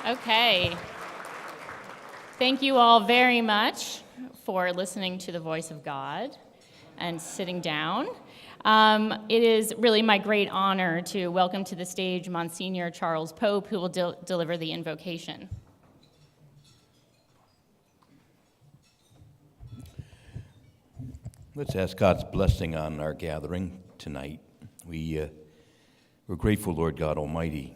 Okay. Thank you all very much for listening to the voice of God and sitting down. It is really my great honor to welcome to the stage Monsignor Charles Pope, who will deliver the invocation. Let's ask God's blessing on our gathering tonight. We're grateful, Lord God Almighty,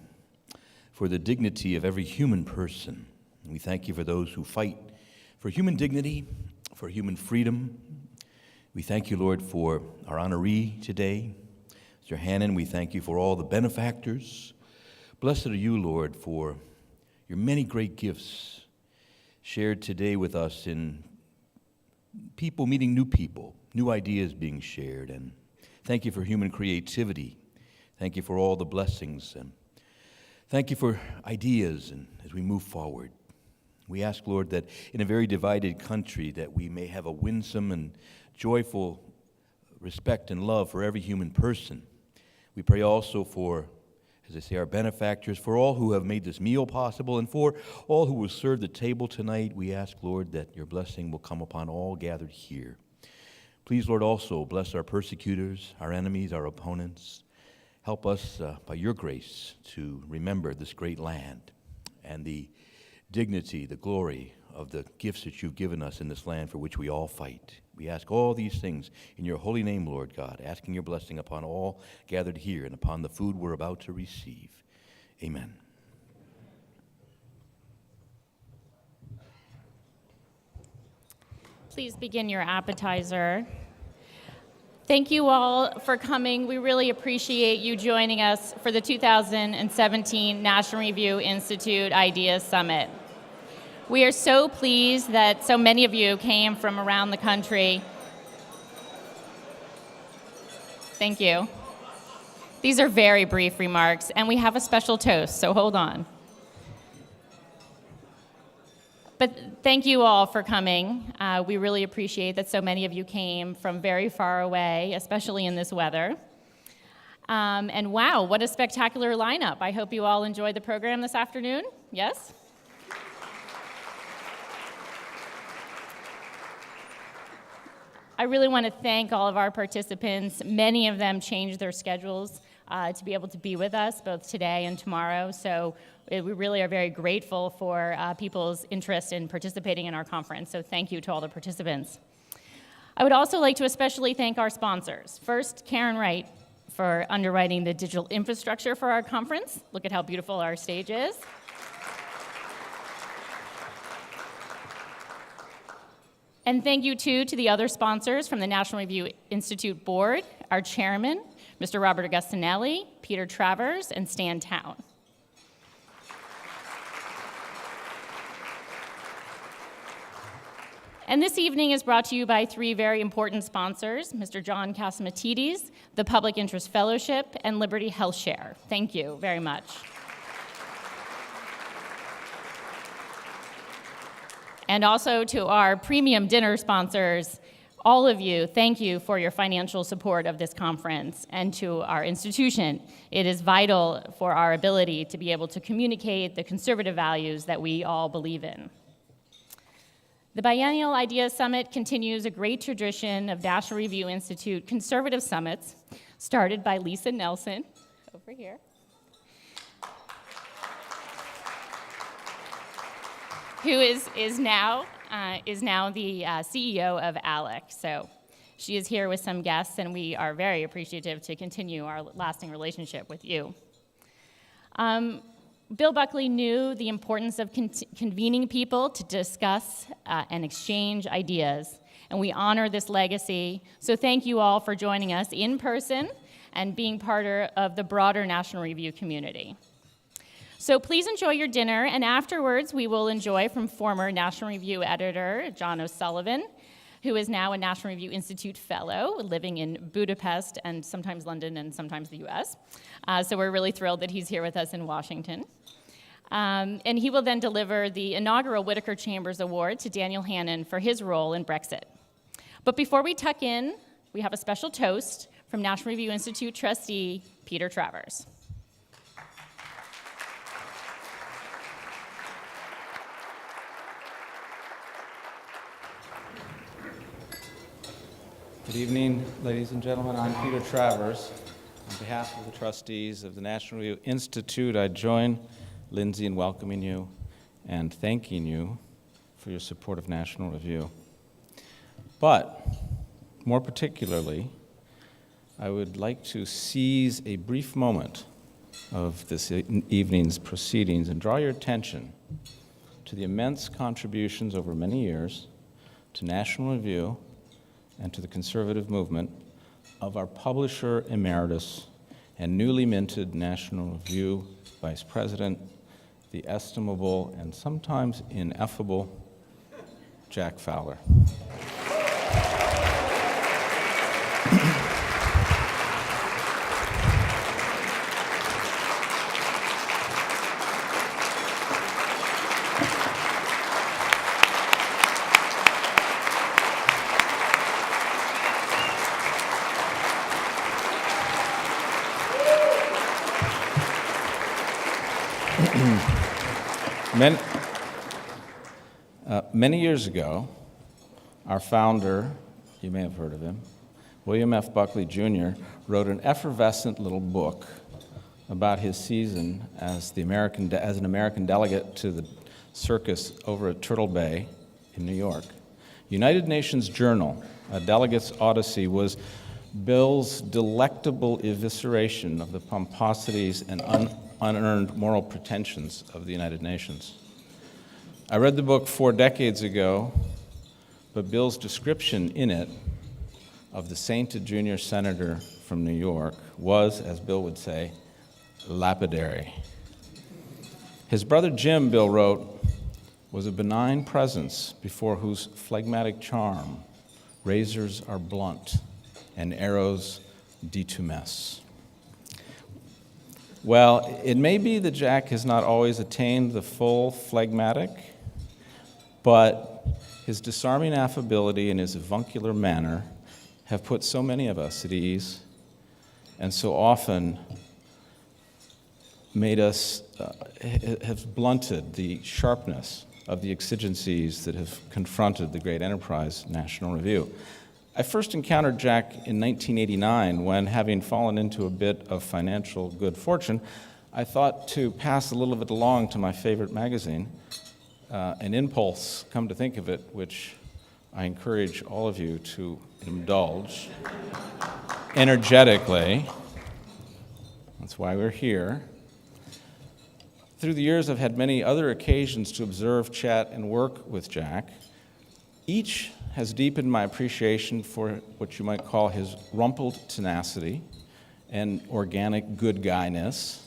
for the dignity of every human person. We thank you for those who fight for human dignity, for human freedom. We thank you, Lord, for our honoree today, Mr. Hannan. We thank you for all the benefactors. Blessed are you, Lord, for your many great gifts shared today with us in people meeting new people, new ideas being shared. And thank you for human creativity. Thank you for all the blessings. And thank you for ideas and as we move forward. We ask, Lord, that in a very divided country that we may have a winsome and joyful respect and love for every human person. We pray also for, as I say, our benefactors, for all who have made this meal possible, and for all who will serve the table tonight. We ask, Lord, that your blessing will come upon all gathered here. Please, Lord, also bless our persecutors, our enemies, our opponents. Help us, by your grace, to remember this great land and the dignity, the glory of the gifts that you've given us in this land for which we all fight. We ask all these things in your holy name, Lord God, asking your blessing upon all gathered here and upon the food we're about to receive. Amen. Please begin your appetizer. Thank you all for coming. We really appreciate you joining us for the 2017 National Review Institute Ideas Summit. We are so pleased that so many of you came from around the country. Thank you. These are very brief remarks, and we have a special toast, so hold on. But thank you all for coming. We really appreciate that so many of you came from very far away, especially in this weather. And wow, what a spectacular lineup. I hope you all enjoyed the program this afternoon. Yes? I really want to thank all of our participants. Many of them changed their schedules to be able to be with us both today and tomorrow. So we really are very grateful for people's interest in participating in our conference. So thank you to all the participants. I would also like to especially thank our sponsors. First, Karen Wright for underwriting the digital infrastructure for our conference. Look at how beautiful our stage is. And thank you, too, to the other sponsors from the National Review Institute Board, our chairman, Mr. Robert Augustinelli, Peter Travers, and Stan Town. And this evening is brought to you by three very important sponsors, Mr. John Casamatides, the Public Interest Fellowship, and Liberty Health Share. Thank you very much. And also to our premium dinner sponsors, all of you, thank you for your financial support of this conference. And to our institution, it is vital for our ability to be able to communicate the conservative values that we all believe in. The Biennial Ideas Summit continues a great tradition of National Review Institute conservative summits, started by Lisa Nelson, over here, who is now the CEO of ALEC. So she is here with some guests, and we are very appreciative to continue our lasting relationship with you. Bill Buckley knew the importance of convening people to discuss and exchange ideas, and we honor this legacy. So thank you all for joining us in person and being part of the broader National Review community. So please enjoy your dinner, and afterwards we will enjoy from former National Review editor John O'Sullivan, who is now a National Review Institute Fellow, living in Budapest and sometimes London and sometimes the US. So we're really thrilled that he's here with us in Washington. And he will then deliver the inaugural Whittaker Chambers Award to Daniel Hannan for his role in Brexit. But before we tuck in, we have a special toast from National Review Institute trustee Peter Travers. Good evening, ladies and gentlemen. I'm Peter Travers. On behalf of the trustees of the National Review Institute, I join Lindsay in welcoming you and thanking you for your support of National Review. But, more particularly, I would like to seize a brief moment of this evening's proceedings and draw your attention to the immense contributions over many years to National Review and to the conservative movement of our publisher emeritus and newly minted National Review Vice President, the estimable and sometimes ineffable Jack Fowler. Many years ago, our founder, you may have heard of him, William F. Buckley Jr., wrote an effervescent little book about his season as an American delegate to the circus over at Turtle Bay in New York. United Nations Journal, A Delegate's Odyssey, was Bill's delectable evisceration of the pomposities and unearned moral pretensions of the United Nations. I read the book 4 decades ago, but Bill's description in it of the sainted junior senator from New York was, as Bill would say, lapidary. His brother Jim, Bill wrote, was a benign presence before whose phlegmatic charm razors are blunt and arrows detumesce. Well, it may be that Jack has not always attained the full phlegmatic, but his disarming affability and his avuncular manner have put so many of us at ease and so often made us, have blunted the sharpness of the exigencies that have confronted the great enterprise National Review. I first encountered Jack in 1989 when, having fallen into a bit of financial good fortune, I thought to pass a little of it along to my favorite magazine, an impulse, come to think of it, which I encourage all of you to indulge energetically. That's why we're here. Through the years, I've had many other occasions to observe, chat, and work with Jack. Each has deepened my appreciation for what you might call his rumpled tenacity and organic good guyness.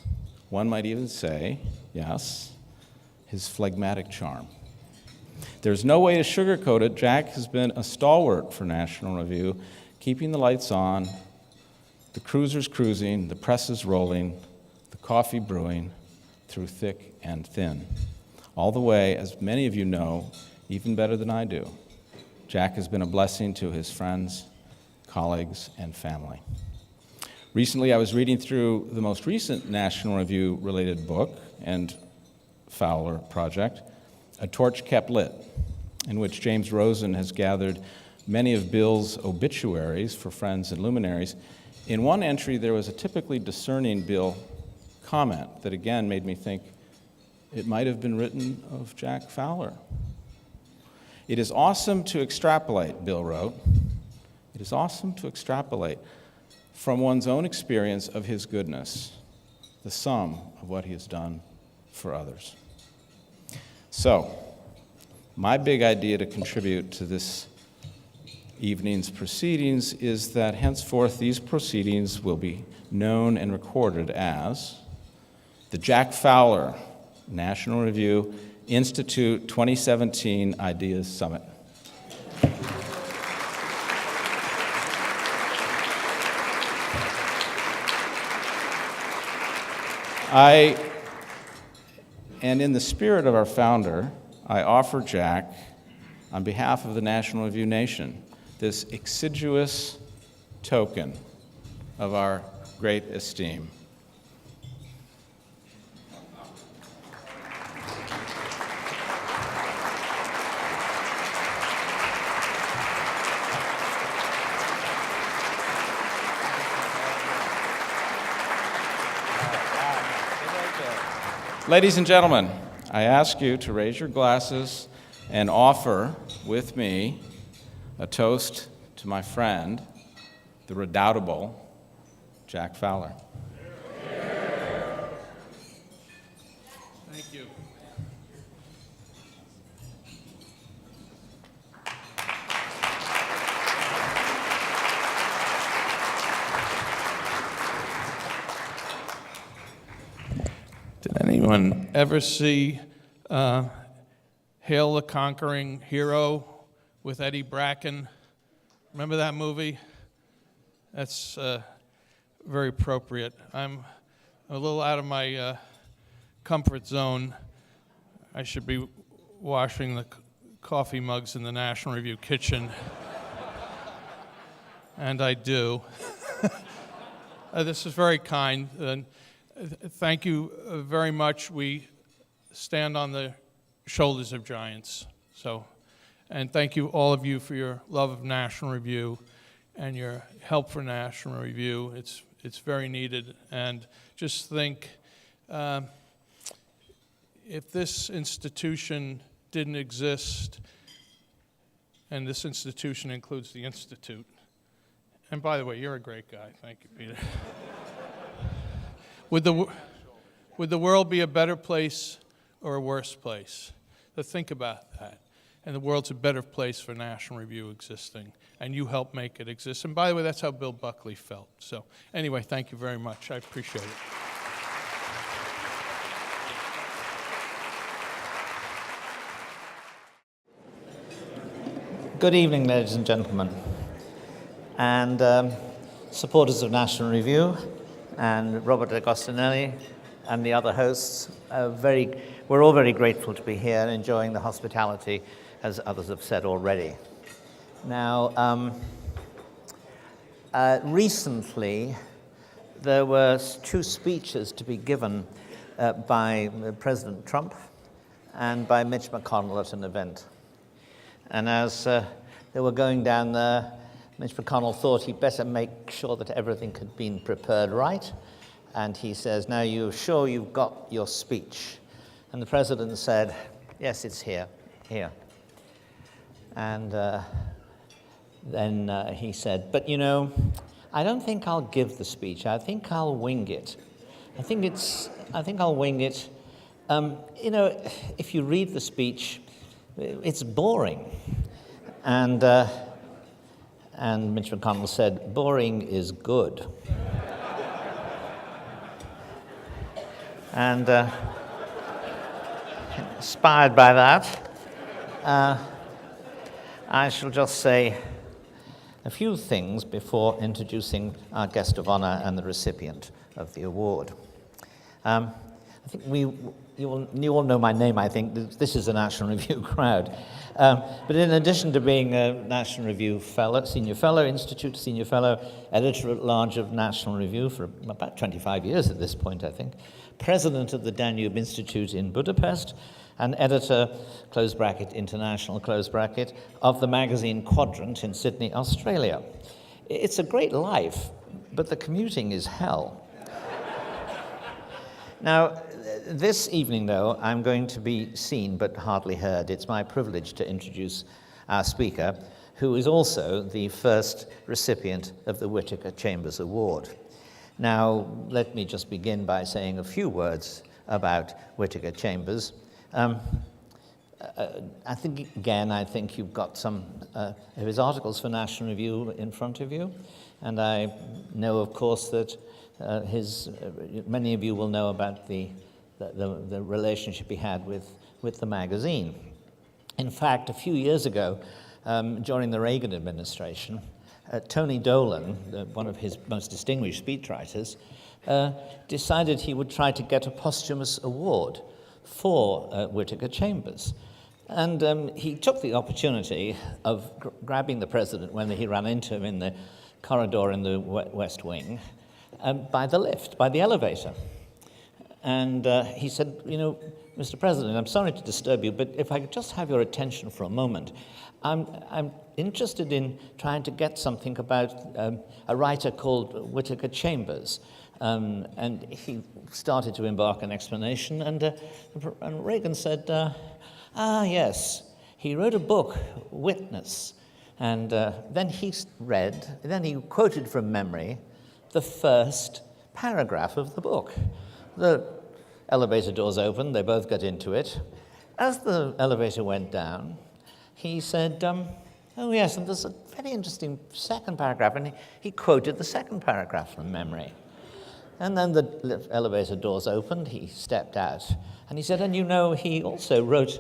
One might even say, yes, his phlegmatic charm. There's no way to sugarcoat it. Jack has been a stalwart for National Review, keeping the lights on, the cruisers cruising, the presses rolling, the coffee brewing through thick and thin. All the way, as many of you know, even better than I do, Jack has been a blessing to his friends, colleagues, and family. Recently, I was reading through the most recent National Review-related book and Fowler project, A Torch Kept Lit, in which James Rosen has gathered many of Bill's obituaries for friends and luminaries. In one entry, there was a typically discerning Bill comment that again made me think it might have been written of Jack Fowler. It is awesome to extrapolate, Bill wrote. It is awesome to extrapolate from one's own experience of his goodness, the sum of what he has done for others. So, my big idea to contribute to this evening's proceedings is that henceforth these proceedings will be known and recorded as the Jack Fowler National Review Institute 2017 Ideas Summit. And in the spirit of our founder, I offer Jack, on behalf of the National Review Nation, this exiguous token of our great esteem. Ladies and gentlemen, I ask you to raise your glasses and offer with me a toast to my friend, the redoubtable Jack Fowler. Thank you. Did anyone ever see Hail the Conquering Hero with Eddie Bracken? Remember that movie? That's very appropriate. I'm a little out of my comfort zone. I should be washing the coffee mugs in the National Review kitchen. And I do. This is very kind. Thank you very much. We stand on the shoulders of giants. And thank you, all of you, for your love of National Review and your help for National Review. It's very needed. And just think, if this institution didn't exist, and this institution includes the Institute, and by the way, you're a great guy. Thank you, Peter. Would the world be a better place or a worse place? So think about that. And the world's a better place for National Review existing. And you helped make it exist. And by the way, that's how Bill Buckley felt. So anyway, thank you very much. I appreciate it. Good evening, ladies and gentlemen, and supporters of National Review, and Robert Agostinelli, and the other hosts. We're all very grateful to be here, enjoying the hospitality, as others have said already. Now, recently, there were two speeches to be given by President Trump and by Mitch McConnell at an event. And as they were going down there, Mitch McConnell thought he'd better make sure that everything had been prepared right. And he says, "Now, you're sure you've got your speech?" And the president said, "Yes, it's here." And then he said, "But you know, I don't think I'll give the speech. I think I'll wing it. I think I'll wing it. You know, if you read the speech, it's boring." And Mitch McConnell said, "Boring is good." And inspired by that, I shall just say a few things before introducing our guest of honor and the recipient of the award. I think you all know my name, I think. This is a National Review crowd. But in addition to being a National Review fellow, senior fellow, Institute senior fellow, editor-at-large of National Review for about 25 years at this point, I think, president of the Danube Institute in Budapest, and editor, close bracket, international, close bracket, of the magazine Quadrant in Sydney, Australia. It's a great life, but the commuting is hell. Now, this evening, though, I'm going to be seen but hardly heard. It's my privilege to introduce our speaker, who is also the first recipient of the Whittaker Chambers Award. Now, let me just begin by saying a few words about Whittaker Chambers. I think you've got some of his articles for National Review in front of you, and I know, of course, that many of you will know about the relationship he had with the magazine. In fact, a few years ago, during the Reagan administration, Tony Dolan, one of his most distinguished speechwriters, decided he would try to get a posthumous award for Whittaker Chambers. And he took the opportunity of grabbing the president when he ran into him in the corridor in the West Wing by the lift, by the elevator. And he said, "You know, Mr. President, I'm sorry to disturb you, but if I could just have your attention for a moment. I'm interested in trying to get something about a writer called Whittaker Chambers. And he started to embark an explanation, and Reagan said, yes, he wrote a book, Witness, and then he quoted from memory the first paragraph of the book. The elevator doors opened, they both got into it. As the elevator went down, he said, oh yes, and there's a very interesting second paragraph, and he quoted the second paragraph from memory. And then the elevator doors opened, he stepped out, and he said, and you know, he also wrote,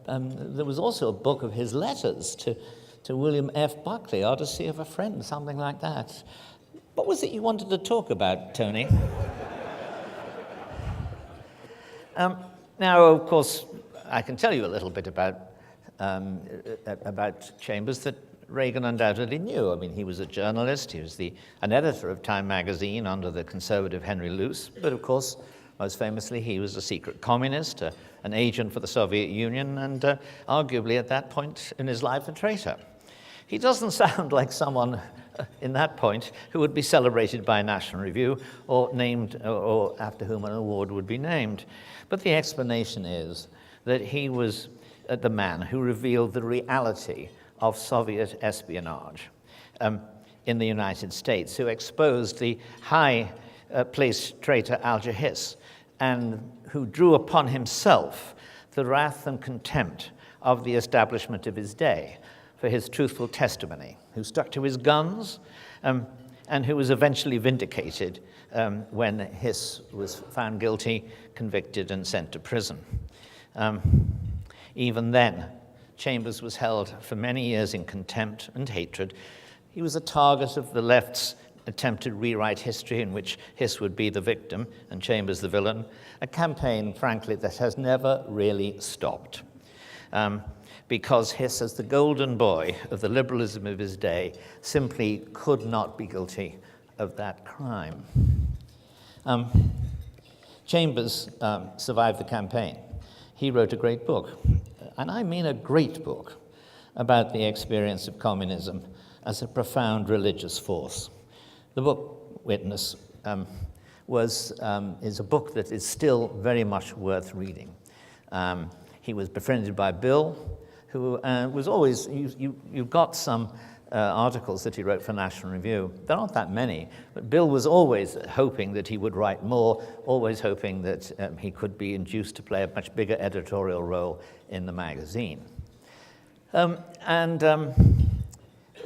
there was also a book of his letters to William F. Buckley, Odyssey of a Friend, something like that. What was it you wanted to talk about, Tony? Now, of course, I can tell you a little bit about Chambers that Reagan undoubtedly knew. I mean, he was a journalist. He was an editor of Time magazine under the conservative Henry Luce. But of course, most famously, he was a secret communist, an agent for the Soviet Union, and arguably at that point in his life, a traitor. He doesn't sound like someone in that point who would be celebrated by a National Review or named, or after whom an award would be named. But the explanation is that he was the man who revealed the reality of Soviet espionage in the United States, who exposed the high-placed traitor Alger Hiss, and who drew upon himself the wrath and contempt of the establishment of his day for his truthful testimony, who stuck to his guns, and who was eventually vindicated when Hiss was found guilty, convicted, and sent to prison. Even then, Chambers was held for many years in contempt and hatred. He was a target of the left's attempted rewrite history in which Hiss would be the victim and Chambers the villain, a campaign, frankly, that has never really stopped. Because Hiss, as the golden boy of the liberalism of his day, simply could not be guilty of that crime. Chambers survived the campaign. He wrote a great book, and I mean a great book, about the experience of communism as a profound religious force. The book, Witness, is a book that is still very much worth reading. He was befriended by Bill, who was always, you've got some articles that he wrote for National Review. There aren't that many, but Bill was always hoping that he would write more, always hoping that he could be induced to play a much bigger editorial role in the magazine.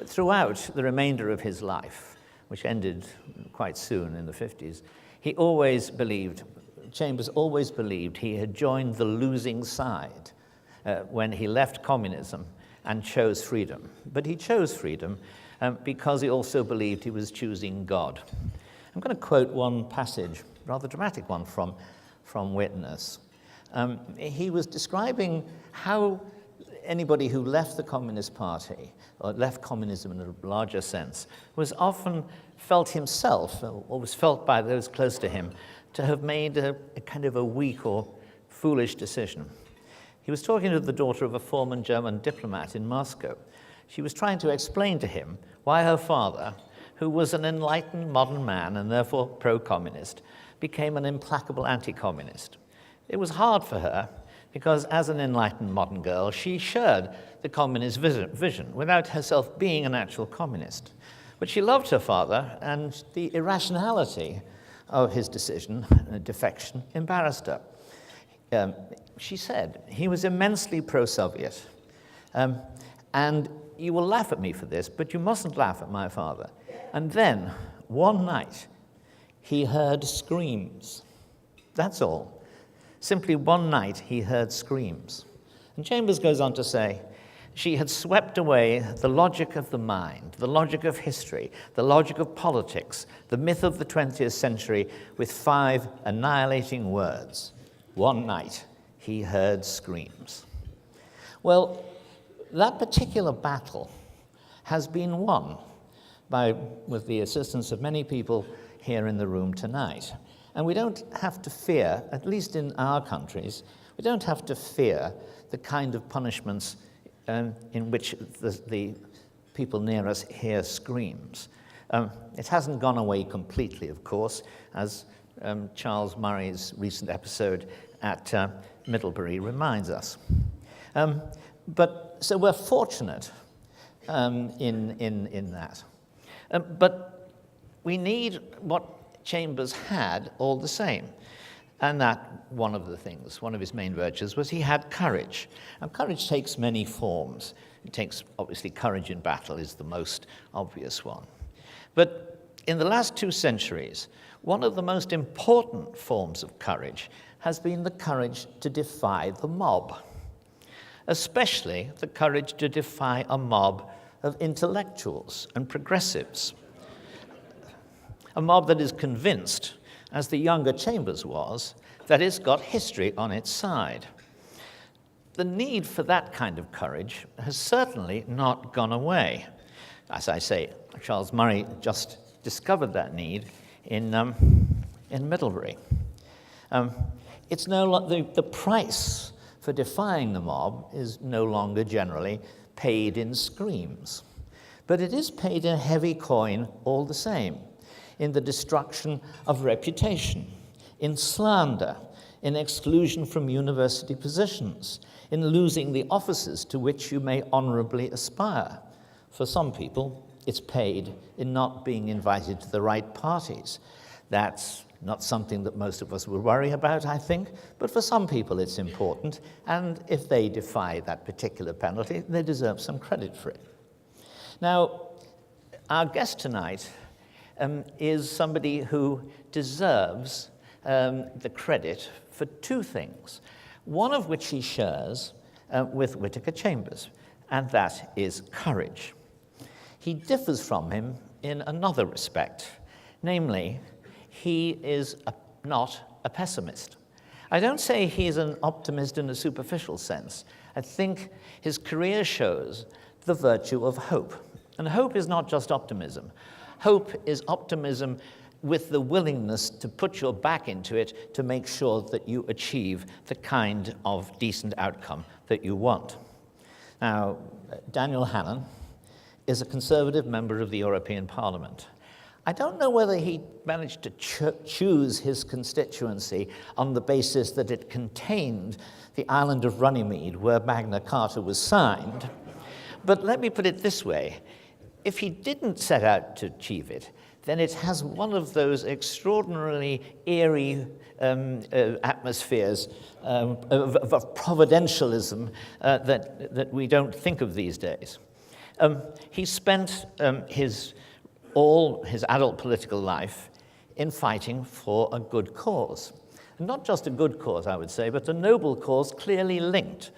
Throughout the remainder of his life, which ended quite soon in the 50s, Chambers always believed he had joined the losing side when he left communism and chose freedom. But he chose freedom because he also believed he was choosing God. I'm going to quote one passage, rather dramatic one, from Witness. He was describing how anybody who left the Communist Party, or left communism in a larger sense, was often felt himself, or was felt by those close to him, to have made a kind of a weak or foolish decision. He was talking to the daughter of a former German diplomat in Moscow. She was trying to explain to him why her father, who was an enlightened modern man and therefore pro-communist, became an implacable anti-communist. It was hard for her because as an enlightened modern girl, she shared the communist vision without herself being an actual communist. But she loved her father, and the irrationality of his decision, defection, embarrassed her. She said, he was immensely pro-Soviet. And you will laugh at me for this, but you mustn't laugh at my father. And then, one night, he heard screams. That's all. Simply one night, he heard screams. And Chambers goes on to say, she had swept away the logic of the mind, the logic of history, the logic of politics, the myth of the 20th century with 5 annihilating words. One night, he heard screams. Well, that particular battle has been won with the assistance of many people here in the room tonight. And we don't have to fear, at least in our countries, we don't have to fear the kind of punishments in which the people near us hear screams. It hasn't gone away completely, of course, as Charles Murray's recent episode at Middlebury reminds us. So we're fortunate in that. But we need what Chambers had all the same. And that, one of his main virtues was he had courage. And courage takes many forms. It takes, obviously, courage in battle is the most obvious one. But in the last 2 centuries, one of the most important forms of courage has been the courage to defy the mob, especially the courage to defy a mob of intellectuals and progressives. A mob that is convinced, as the younger Chambers was, that it's got history on its side. The need for that kind of courage has certainly not gone away. As I say, Charles Murray just discovered that need in Middlebury. It's the price for defying the mob is no longer generally paid in screams, but it is paid in heavy coin all the same, in the destruction of reputation, in slander, in exclusion from university positions, in losing the offices to which you may honorably aspire. For some people, it's paid in not being invited to the right parties. That's not something that most of us would worry about, I think, but for some people it's important, and if they defy that particular penalty, they deserve some credit for it. Now, our guest tonight is somebody who deserves the credit for 2 things, one of which he shares with Whittaker Chambers, and that is courage. He differs from him in another respect, namely, he is not a pessimist. I don't say he's an optimist in a superficial sense. I think his career shows the virtue of hope. And hope is not just optimism. Hope is optimism with the willingness to put your back into it to make sure that you achieve the kind of decent outcome that you want. Now, Daniel Hannan is a Conservative member of the European Parliament. I don't know whether he managed to choose his constituency on the basis that it contained the island of Runnymede, where Magna Carta was signed. But let me put it this way. If he didn't set out to achieve it, then it has one of those extraordinarily eerie atmospheres of providentialism that we don't think of these days. He spent all his adult political life in fighting for a good cause. And not just a good cause, I would say, but a noble cause clearly linked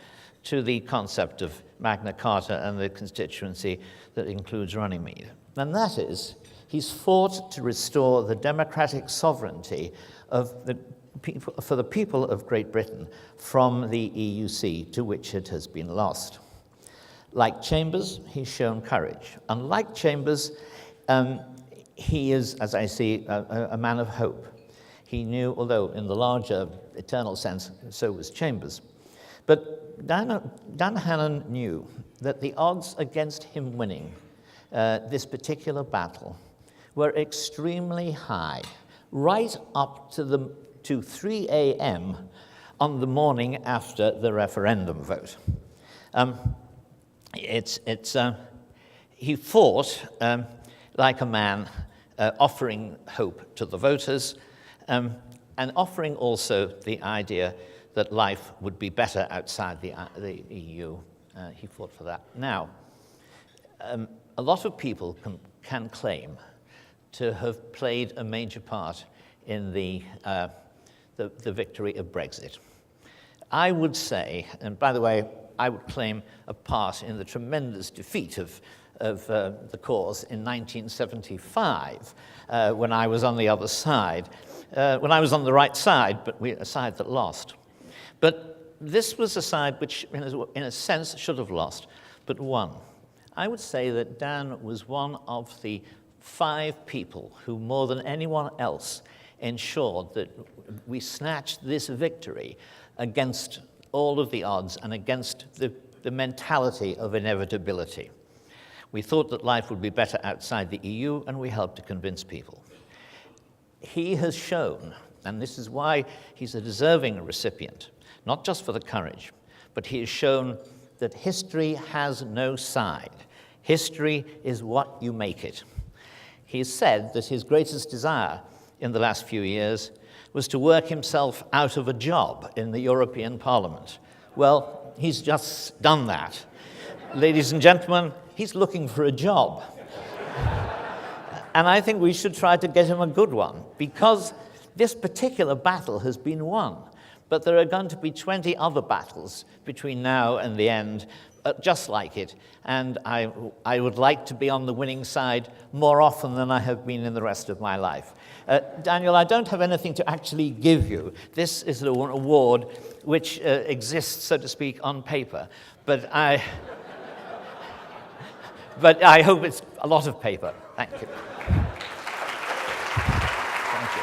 to the concept of Magna Carta and the constituency that includes Runnymede. And that is, he's fought to restore the democratic sovereignty of the people, for the people of Great Britain from the EUC, to which it has been lost. Like Chambers, he's shown courage. Unlike Chambers, he is, as I see, a man of hope. He knew, although in the larger eternal sense, so was Chambers. But Dan Hannan knew that the odds against him winning this particular battle were extremely high, right up to 3 a.m. on the morning after the referendum vote. He fought like a man, offering hope to the voters, and offering also the idea that life would be better outside the EU. He fought for that. Now, a lot of people can claim to have played a major part in the victory of Brexit. I would say, and by the way, I would claim a part in the tremendous defeat of the cause in 1975, when I was on the other side, when I was on the right side, but a side that lost. But this was a side which, in a sense, should have lost, but won. I would say that Dan was one of the 5 people who, more than anyone else, ensured that we snatched this victory against all of the odds and against the mentality of inevitability. We thought that life would be better outside the EU, and we helped to convince people. He has shown, and this is why he's a deserving recipient, not just for the courage, but he has shown that history has no side. History is what you make it. He has said that his greatest desire in the last few years was to work himself out of a job in the European Parliament. Well, he's just done that. Ladies and gentlemen, he's looking for a job. And I think we should try to get him a good one, because this particular battle has been won. But there are going to be 20 other battles between now and the end, just like it. And I would like to be on the winning side more often than I have been in the rest of my life. Daniel, I don't have anything to actually give you. This is an award which exists, so to speak, on paper. But I hope it's a lot of paper. Thank you. Thank you.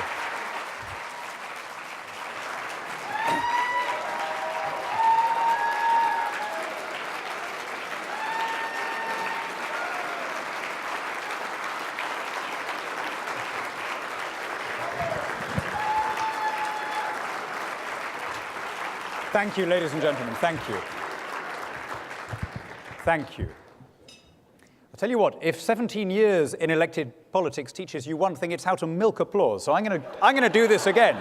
Thank you, ladies and gentlemen. Thank you. Thank you. I'll tell you what, if 17 years in elected politics teaches you one thing, it's how to milk applause. So I'm going to do this again.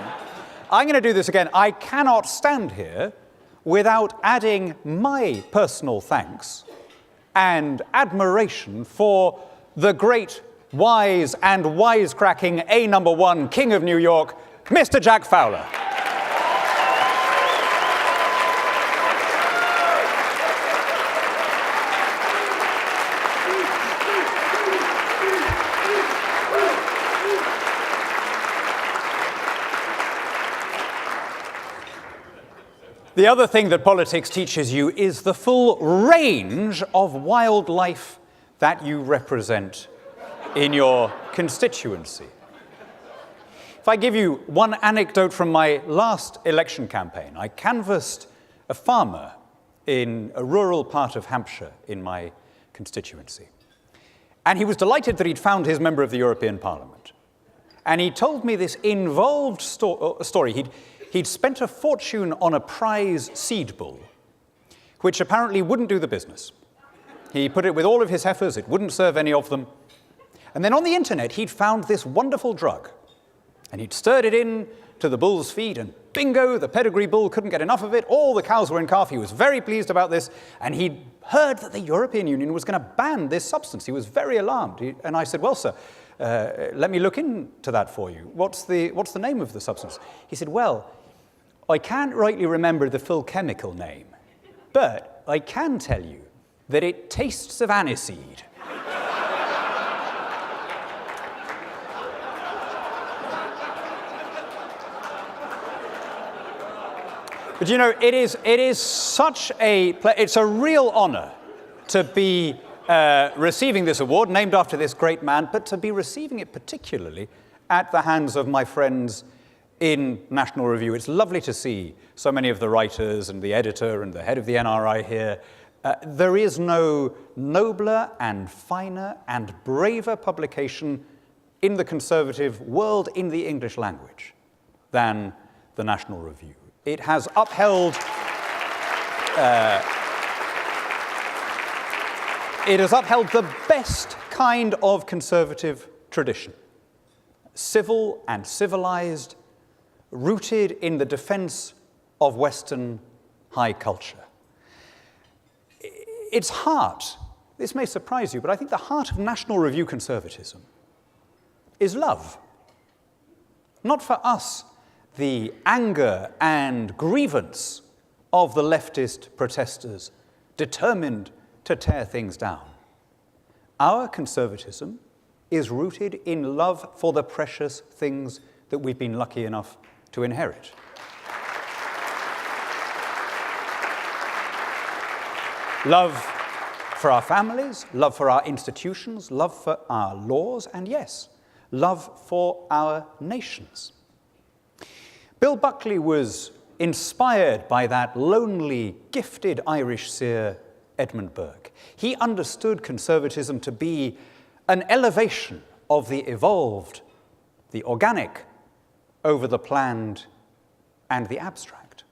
I cannot stand here without adding my personal thanks and admiration for the great, wise, and wisecracking #1 King of New York, Mr. Jack Fowler. The other thing that politics teaches you is the full range of wildlife that you represent in your constituency. If I give you one anecdote from my last election campaign, I canvassed a farmer in a rural part of Hampshire in my constituency. And he was delighted that he'd found his member of the European Parliament. And he told me this involved story. He'd spent a fortune on a prize seed bull, which apparently wouldn't do the business. He put it with all of his heifers, it wouldn't serve any of them. And then on the internet, he'd found this wonderful drug. And he'd stirred it in to the bull's feed, and bingo, the pedigree bull couldn't get enough of it. All the cows were in calf. He was very pleased about this. And he'd heard that the European Union was going to ban this substance. He was very alarmed. And I said, well, sir, let me look into that for you. What's the name of the substance? He said, well, I can't rightly remember the full chemical name, but I can tell you that it tastes of aniseed. But you know, it is such it's a real honor to be receiving this award, named after this great man, but to be receiving it particularly at the hands of my friends in National Review. It's lovely to see so many of the writers and the editor and the head of the NRI here. There is no nobler and finer and braver publication in the conservative world in the English language than the National Review. It has upheld the best kind of conservative tradition, civil and civilized, rooted in the defense of Western high culture. Its heart, this may surprise you, but I think the heart of National Review conservatism is love. Not for us, the anger and grievance of the leftist protesters determined to tear things down. Our conservatism is rooted in love for the precious things that we've been lucky enough to inherit. Love for our families, love for our institutions, love for our laws, and yes, love for our nations. Bill Buckley was inspired by that lonely, gifted Irish seer, Edmund Burke. He understood conservatism to be an elevation of the evolved, the organic, over the planned and the abstract.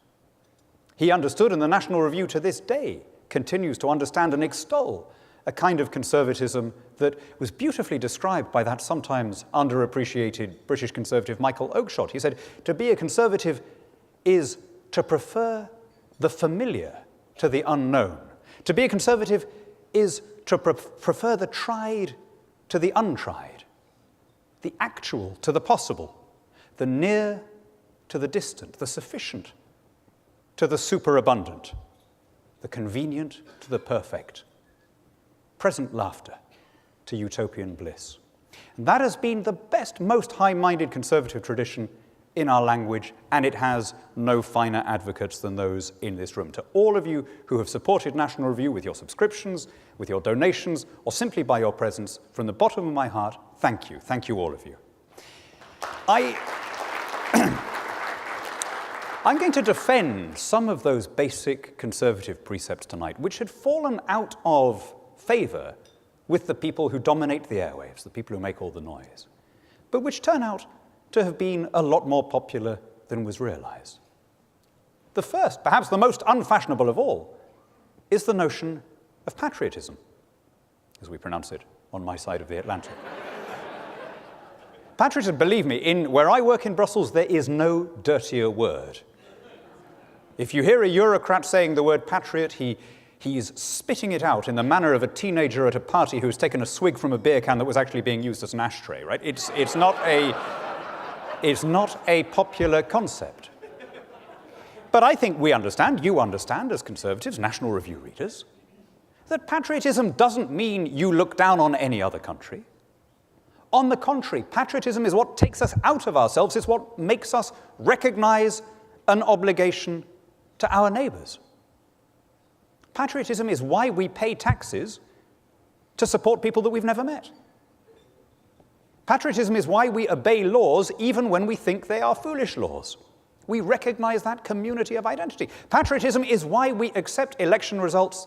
He understood, and the National Review to this day continues to understand and extol, a kind of conservatism that was beautifully described by that sometimes underappreciated British conservative Michael Oakeshott. He said, to be a conservative is to prefer the familiar to the unknown. To be a conservative is to prefer the tried to the untried, the actual to the possible, the near to the distant, the sufficient to the superabundant, the convenient to the perfect, present laughter to utopian bliss. And that has been the best, most high-minded conservative tradition in our language, and it has no finer advocates than those in this room. To all of you who have supported National Review with your subscriptions, with your donations, or simply by your presence, from the bottom of my heart, thank you. Thank you, all of you. I'm going to defend some of those basic conservative precepts tonight, which had fallen out of favor with the people who dominate the airwaves, the people who make all the noise, but which turn out to have been a lot more popular than was realized. The first, perhaps the most unfashionable of all, is the notion of patriotism, as we pronounce it on my side of the Atlantic. Patriotism, believe me, where I work in Brussels, there is no dirtier word. If you hear a Eurocrat saying the word patriot, he's spitting it out in the manner of a teenager at a party who's taken a swig from a beer can that was actually being used as an ashtray, right? It's not a popular concept. But I think we understand, you understand as conservatives, National Review readers, that patriotism doesn't mean you look down on any other country. On the contrary, patriotism is what takes us out of ourselves. It's what makes us recognize an obligation to our neighbors. Patriotism is why we pay taxes to support people that we've never met. Patriotism is why we obey laws even when we think they are foolish laws. We recognize that community of identity. Patriotism is why we accept election results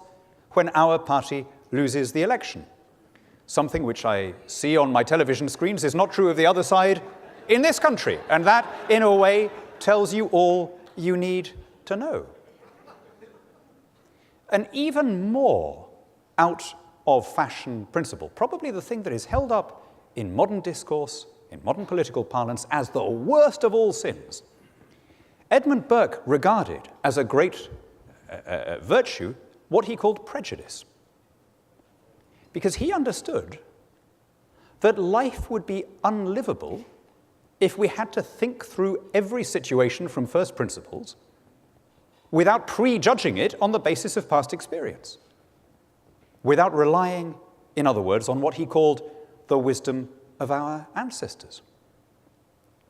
when our party loses the election. Something which I see on my television screens is not true of the other side in this country. And that, in a way, tells you all you need to know. An even more out of fashion principle, probably the thing that is held up in modern discourse, in modern political parlance, as the worst of all sins. Edmund Burke regarded as a great virtue what he called prejudice, because he understood that life would be unlivable if we had to think through every situation from first principles without prejudging it on the basis of past experience, without relying, in other words, on what he called the wisdom of our ancestors.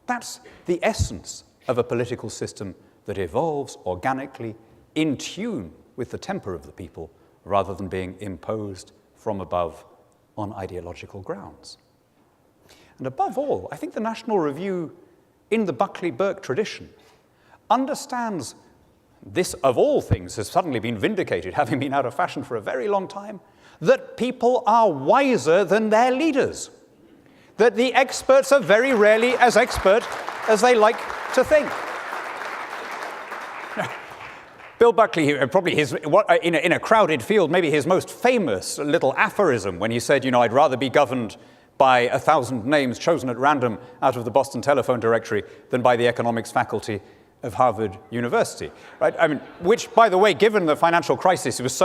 That's the essence of a political system that evolves organically in tune with the temper of the people rather than being imposed from above on ideological grounds. And above all, I think the National Review, in the Buckley-Burke tradition, understands this, of all things, has suddenly been vindicated, having been out of fashion for a very long time, that people are wiser than their leaders, that the experts are very rarely as expert as they like to think. Bill Buckley, probably in a crowded field, maybe his most famous little aphorism when he said, I'd rather be governed by 1,000 names chosen at random out of the Boston telephone directory than by the economics faculty of Harvard University, right? I mean, which, by the way, given the financial crisis, it was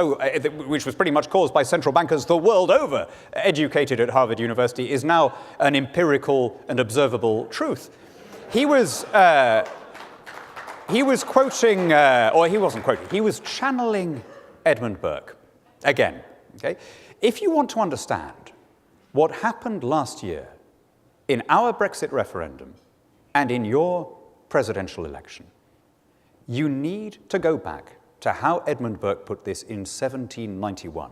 which was pretty much caused by central bankers the world over, educated at Harvard University, is now an empirical and observable truth. He was quoting, or he wasn't quoting, he was channeling Edmund Burke again. Okay, if you want to understand what happened last year in our Brexit referendum and in your presidential election, you need to go back to how Edmund Burke put this in 1791.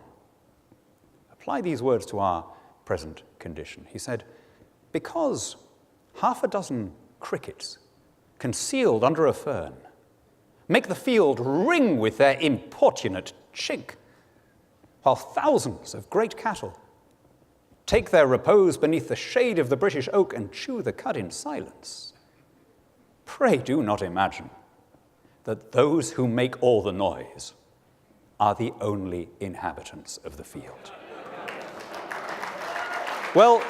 Apply these words to our present condition. He said, because half a dozen crickets concealed under a fern make the field ring with their importunate chink, while thousands of great cattle take their repose beneath the shade of the British oak and chew the cud in silence, pray do not imagine that those who make all the noise are the only inhabitants of the field. Well,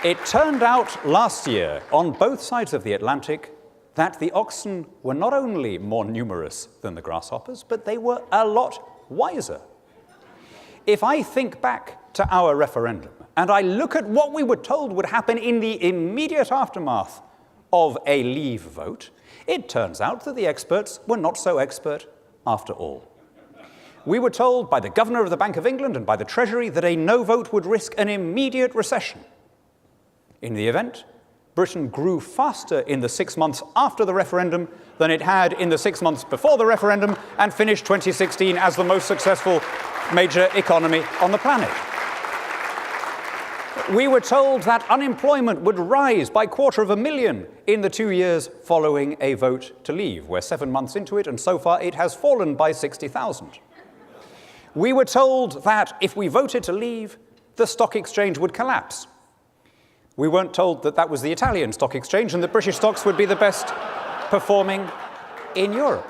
it turned out last year, on both sides of the Atlantic, that the oxen were not only more numerous than the grasshoppers, but they were a lot wiser. If I think back to our referendum, and I look at what we were told would happen in the immediate aftermath of a leave vote, it turns out that the experts were not so expert after all. We were told by the Governor of the Bank of England and by the Treasury that a no vote would risk an immediate recession. In the event, Britain grew faster in the 6 months after the referendum than it had in the 6 months before the referendum, and finished 2016 as the most successful major economy on the planet. We were told that unemployment would rise by 250,000 in the 2 years following a vote to leave. We're 7 months into it, and so far it has fallen by 60,000. We were told that if we voted to leave, the stock exchange would collapse. We weren't told that that was the Italian stock exchange and that British stocks would be the best performing in Europe.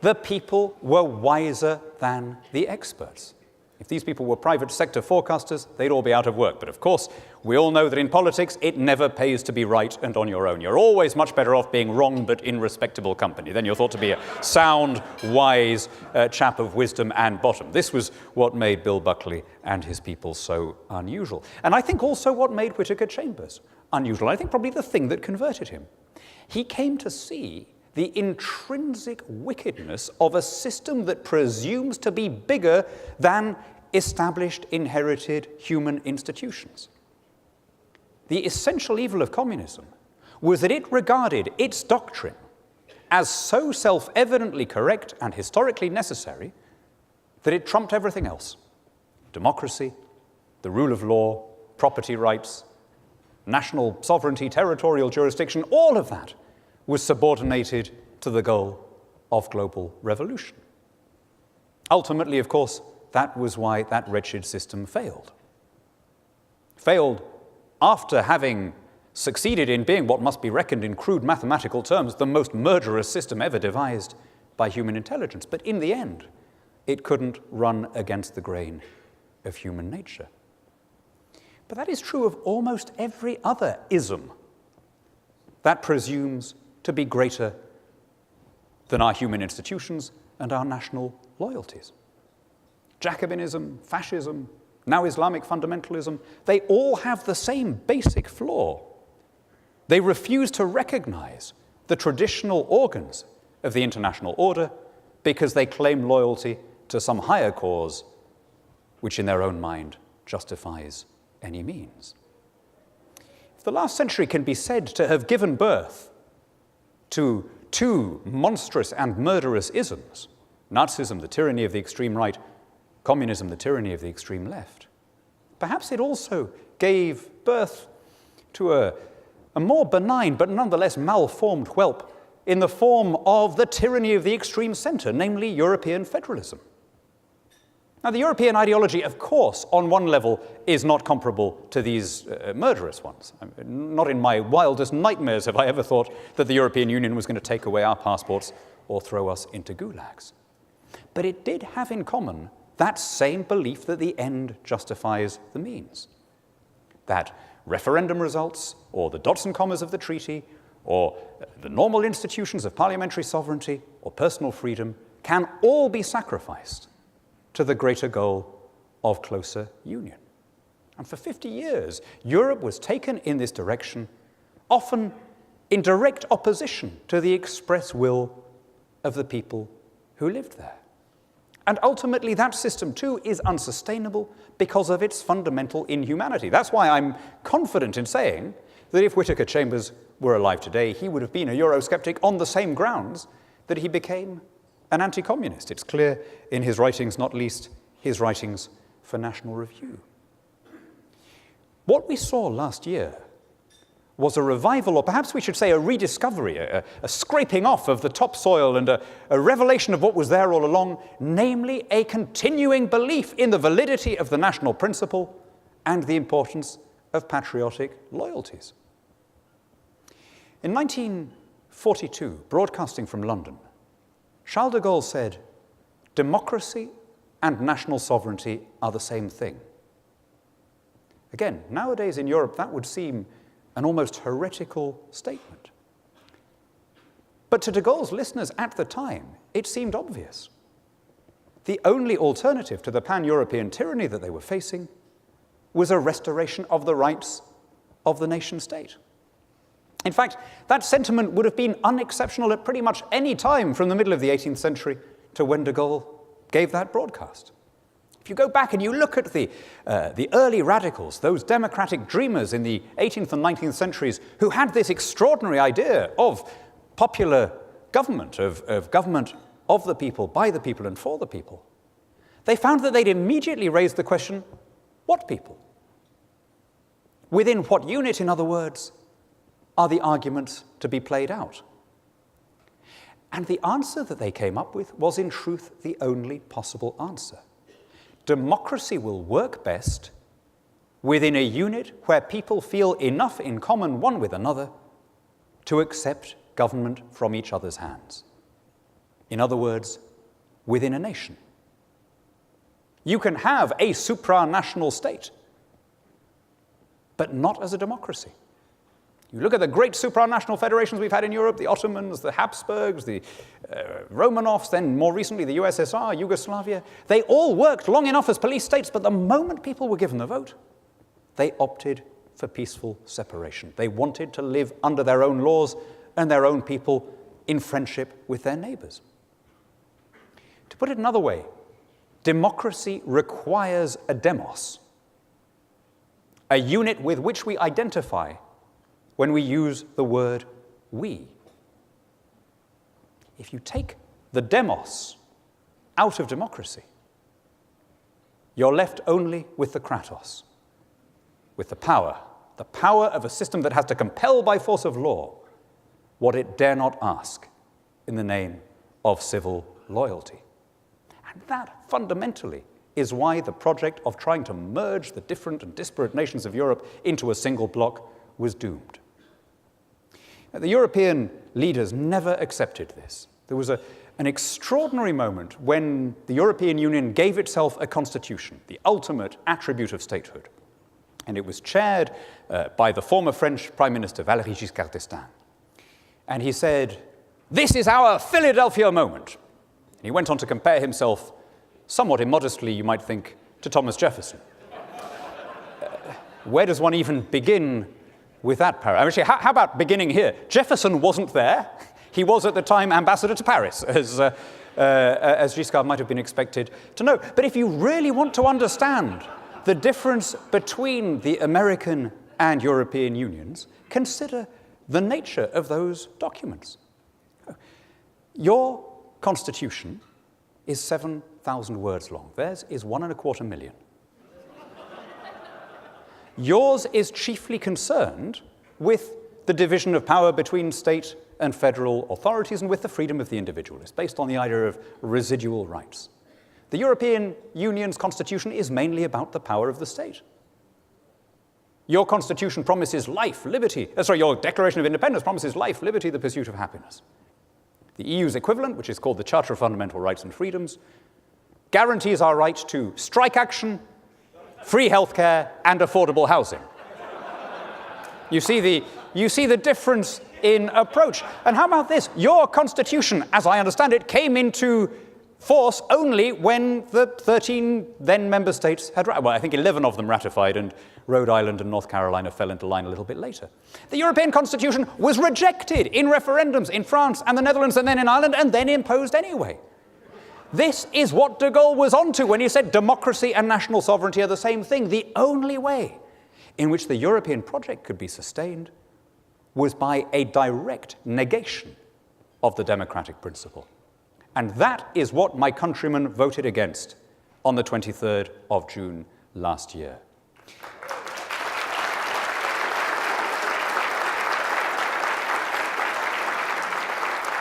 The people were wiser than the experts. If these people were private sector forecasters, they'd all be out of work. But of course, we all know that in politics, it never pays to be right and on your own. You're always much better off being wrong, but in respectable company. Then you're thought to be a sound, wise chap of wisdom and bottom. This was what made Bill Buckley and his people so unusual. And I think also what made Whittaker Chambers unusual. I think probably the thing that converted him. He came to see the intrinsic wickedness of a system that presumes to be bigger than established, inherited human institutions. The essential evil of communism was that it regarded its doctrine as so self-evidently correct and historically necessary that it trumped everything else. Democracy, the rule of law, property rights, national sovereignty, territorial jurisdiction, all of that was subordinated to the goal of global revolution. Ultimately, of course, that was why that wretched system failed. Failed after having succeeded in being what must be reckoned in crude mathematical terms the most murderous system ever devised by human intelligence. But in the end, it couldn't run against the grain of human nature. But that is true of almost every other ism that presumes to be greater than our human institutions and our national loyalties. Jacobinism, fascism, now Islamic fundamentalism, they all have the same basic flaw. They refuse to recognize the traditional organs of the international order because they claim loyalty to some higher cause which in their own mind justifies any means. If the last century can be said to have given birth to two monstrous and murderous isms, Nazism, the tyranny of the extreme right, communism, the tyranny of the extreme left, perhaps it also gave birth to a more benign but nonetheless malformed whelp in the form of the tyranny of the extreme center, namely European federalism. Now, the European ideology, of course, on one level, is not comparable to these murderous ones. Not in my wildest nightmares have I ever thought that the European Union was going to take away our passports or throw us into gulags. But it did have in common that same belief that the end justifies the means. That referendum results, or the dots and commas of the treaty, or the normal institutions of parliamentary sovereignty, or personal freedom, can all be sacrificed to the greater goal of closer union. And for 50 years, Europe was taken in this direction, often in direct opposition to the express will of the people who lived there. And ultimately, that system, too, is unsustainable because of its fundamental inhumanity. That's why I'm confident in saying that if Whittaker Chambers were alive today, he would have been a Eurosceptic on the same grounds that he became an anti-communist. It's clear in his writings, not least his writings for National Review. What we saw last year was a revival, or perhaps we should say a rediscovery, a scraping off of the topsoil and a revelation of what was there all along, namely a continuing belief in the validity of the national principle and the importance of patriotic loyalties. In 1942, broadcasting from London, Charles de Gaulle said, "Democracy and national sovereignty are the same thing." Again, nowadays in Europe, that would seem an almost heretical statement. But to de Gaulle's listeners at the time, it seemed obvious. The only alternative to the pan-European tyranny that they were facing was a restoration of the rights of the nation-state. In fact, that sentiment would have been unexceptional at pretty much any time from the middle of the 18th century to when de Gaulle gave that broadcast. If you go back and you look at the early radicals, those democratic dreamers in the 18th and 19th centuries who had this extraordinary idea of popular government, of government of the people, by the people, and for the people, they found that they'd immediately raised the question, what people? Within what unit, in other words, are the arguments to be played out? And the answer that they came up with was, in truth, the only possible answer. Democracy will work best within a unit where people feel enough in common one with another to accept government from each other's hands. In other words, within a nation. You can have a supranational state, but not as a democracy. You look at the great supranational federations we've had in Europe, the Ottomans, the Habsburgs, the Romanovs, then more recently the USSR, Yugoslavia. They all worked long enough as police states, but the moment people were given the vote, they opted for peaceful separation. They wanted to live under their own laws and their own people in friendship with their neighbors. To put it another way, democracy requires a demos, a unit with which we identify when we use the word we. If you take the demos out of democracy, you're left only with the kratos, with the power of a system that has to compel by force of law what it dare not ask in the name of civil loyalty. And that fundamentally is why the project of trying to merge the different and disparate nations of Europe into a single bloc was doomed. The European leaders never accepted this. There was an extraordinary moment when the European Union gave itself a constitution, the ultimate attribute of statehood. And it was chaired by the former French Prime Minister, Valéry Giscard d'Estaing. And he said, "This is our Philadelphia moment." And he went on to compare himself, somewhat immodestly, you might think, to Thomas Jefferson. Where does one even begin with that parallel? Actually, how about beginning here? Jefferson wasn't there. He was at the time ambassador to Paris, as Giscard might have been expected to know. But if you really want to understand the difference between the American and European unions, consider the nature of those documents. Your constitution is 7,000 words long. Theirs is 1.25 million. Yours is chiefly concerned with the division of power between state and federal authorities and with the freedom of the individual. It's based on the idea of residual rights. The European Union's constitution is mainly about the power of the state. Your constitution promises life, liberty. Your Declaration of Independence promises life, liberty, the pursuit of happiness. The EU's equivalent, which is called the Charter of Fundamental Rights and Freedoms, guarantees our right to strike action, free healthcare, and affordable housing. You see the difference in approach. And how about this? Your constitution, as I understand it, came into force only when the 13 then member states had, well, I think 11 of them ratified, and Rhode Island and North Carolina fell into line a little bit later. The European Constitution was rejected in referendums in France and the Netherlands and then in Ireland and then imposed anyway. This is what de Gaulle was onto when he said democracy and national sovereignty are the same thing. The only way in which the European project could be sustained was by a direct negation of the democratic principle. And that is what my countrymen voted against on the 23rd of June last year.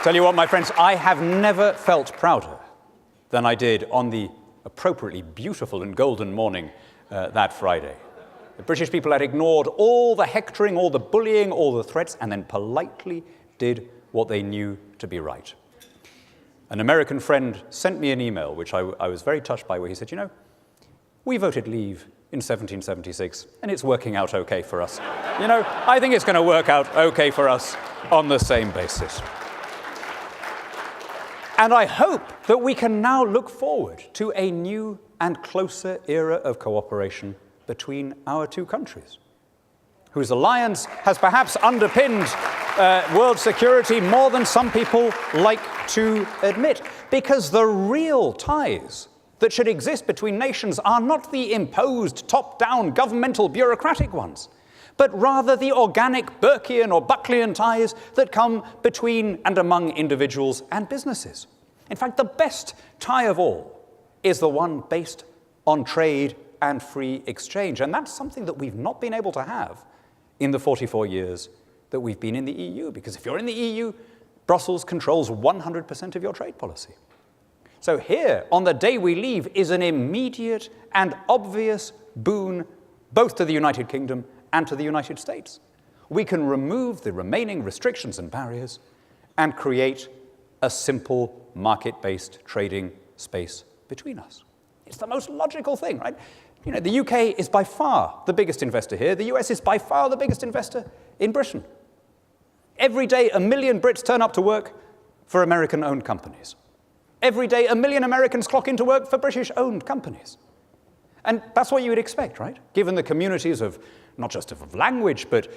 Tell you what, my friends, I have never felt prouder than I did on the appropriately beautiful and golden morning that Friday. The British people had ignored all the hectoring, all the bullying, all the threats, and then politely did what they knew to be right. An American friend sent me an email, which I was very touched by, where he said, you know, we voted leave in 1776, and it's working out okay for us. You know, I think it's going to work out okay for us on the same basis. And I hope that we can now look forward to a new and closer era of cooperation between our two countries, whose alliance has perhaps underpinned world security more than some people like to admit, because the real ties that should exist between nations are not the imposed, top-down, governmental, bureaucratic ones, but rather the organic Burkean or Buckleyan ties that come between and among individuals and businesses. In fact, the best tie of all is the one based on trade and free exchange, and that's something that we've not been able to have in the 44 years that we've been in the EU, because if you're in the EU, Brussels controls 100% of your trade policy. So here, on the day we leave, is an immediate and obvious boon both to the United Kingdom and to the United States. We can remove the remaining restrictions and barriers and create a simple market-based trading space between us. It's the most logical thing, right? You know, the UK is by far the biggest investor here. The US is by far the biggest investor in Britain. Every day, 1 million Brits turn up to work for American-owned companies. Every day, 1 million Americans clock into work for British-owned companies. And that's what you would expect, right? Given the communities of, not just of language, but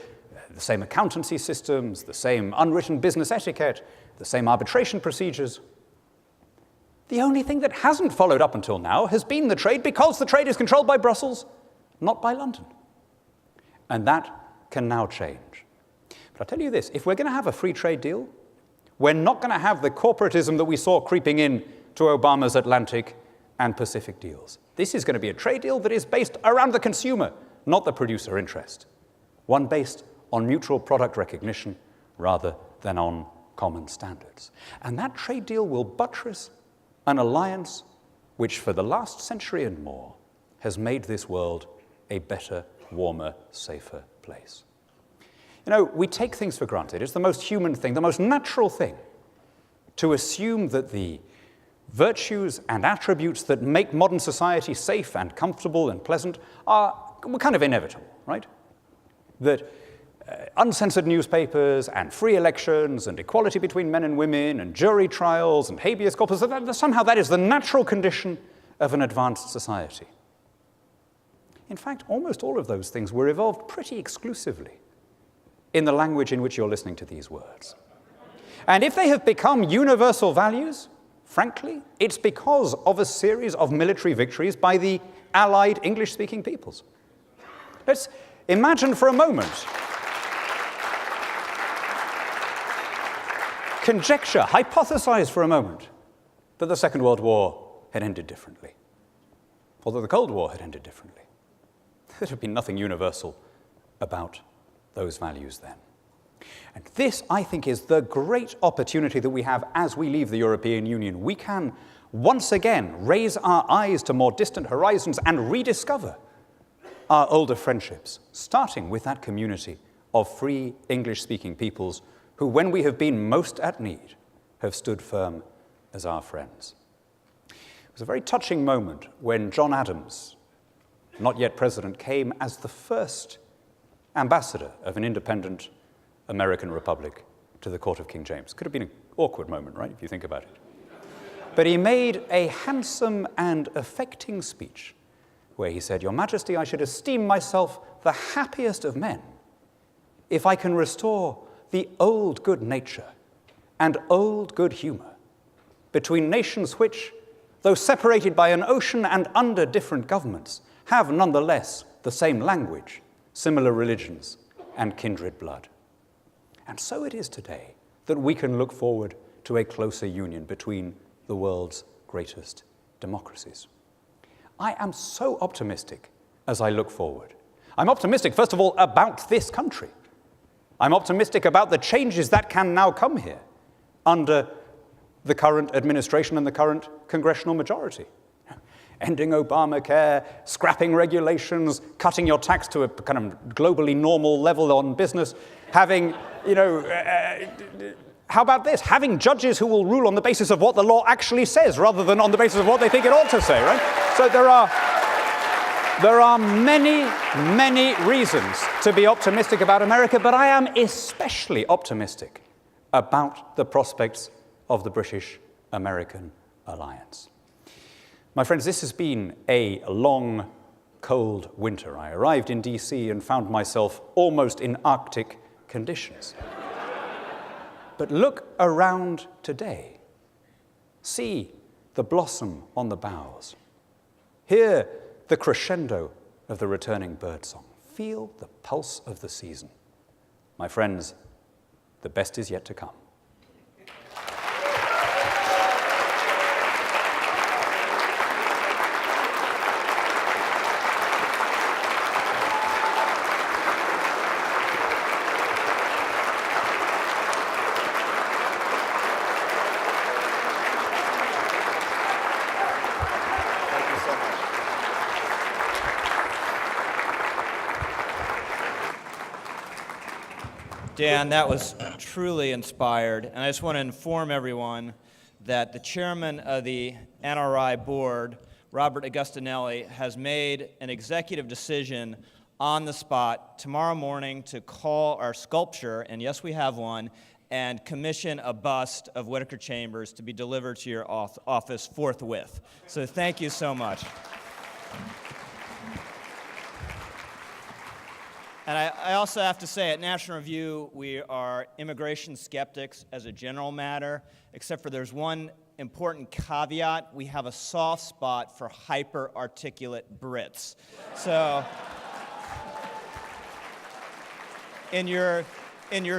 the same accountancy systems, the same unwritten business etiquette, the same arbitration procedures. The only thing that hasn't followed up until now has been the trade, because the trade is controlled by Brussels, not by London. And that can now change. But I'll tell you this, if we're going to have a free trade deal, we're not going to have the corporatism that we saw creeping in to Obama's Atlantic and Pacific deals. This is going to be a trade deal that is based around the consumer, not the producer interest. One based on mutual product recognition rather than on common standards. And that trade deal will buttress an alliance which for the last century and more has made this world a better, warmer, safer place. You know, we take things for granted. It's the most human thing, the most natural thing, to assume that the virtues and attributes that make modern society safe and comfortable and pleasant are kind of inevitable, right? That uncensored newspapers and free elections and equality between men and women and jury trials and habeas corpus, somehow that is the natural condition of an advanced society. In fact, almost all of those things were evolved pretty exclusively in the language in which you're listening to these words. And if they have become universal values, frankly, it's because of a series of military victories by the allied English-speaking peoples. Let's imagine for a moment, conjecture, hypothesize for a moment that the Second World War had ended differently, or that the Cold War had ended differently. There had been nothing universal about those values then. And this, I think, is the great opportunity that we have as we leave the European Union. We can once again raise our eyes to more distant horizons and rediscover our older friendships, starting with that community of free English-speaking peoples who, when we have been most at need, have stood firm as our friends. It was a very touching moment when John Adams, not yet president, came as the first ambassador of an independent American republic to the court of King James. Could have been an awkward moment, right, if you think about it. But he made a handsome and affecting speech where he said, "Your Majesty, I should esteem myself the happiest of men if I can restore the old good nature and old good humor between nations which, though separated by an ocean and under different governments, have nonetheless the same language, similar religions, and kindred blood." And so it is today that we can look forward to a closer union between the world's greatest democracies. I am so optimistic as I look forward. I'm optimistic, first of all, about this country. I'm optimistic about the changes that can now come here. under the current administration and the current congressional majority. Ending Obamacare, scrapping regulations, cutting your tax to a kind of globally normal level on business, having, how about this? Having judges who will rule on the basis of what the law actually says rather than on the basis of what they think it ought to say, right? So there are many, many reasons to be optimistic about America, but I am especially optimistic about the prospects of the British-American alliance. My friends, this has been a long, cold winter. I arrived in DC and found myself almost in Arctic conditions. But look around today. See the blossom on the boughs. Hear the crescendo of the returning birdsong. Feel the pulse of the season. My friends, the best is yet to come. Dan, that was truly inspired, and I just want to inform everyone that the chairman of the NRI board, Robert Augustinelli, has made an executive decision on the spot tomorrow morning to call our sculpture, and yes, we have one, and commission a bust of Whittaker Chambers to be delivered to your office forthwith. So thank you so much. And I also have to say, at National Review, we are immigration skeptics as a general matter, except for there's one important caveat. We have a soft spot for hyper-articulate Brits. So, in your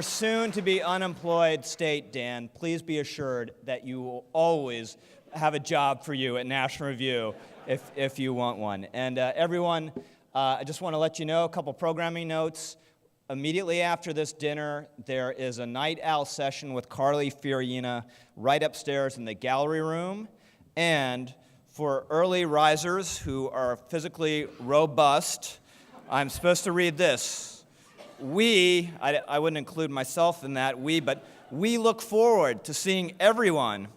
soon-to-be unemployed state, Dan, please be assured that you will always have a job for you at National Review if you want one. And everyone, I just want to let you know a couple programming notes. Immediately after this dinner, there is a night owl session with Carly Fiorina right upstairs in the gallery room. And for early risers who are physically robust, I'm supposed to read this. I wouldn't include myself in that, but we look forward to seeing everyone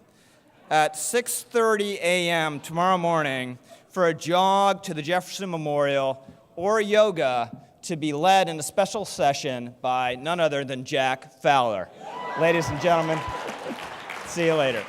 at 6:30 a.m. tomorrow morning for a jog to the Jefferson Memorial or yoga to be led in a special session by none other than Jack Fowler. Ladies and gentlemen, see you later.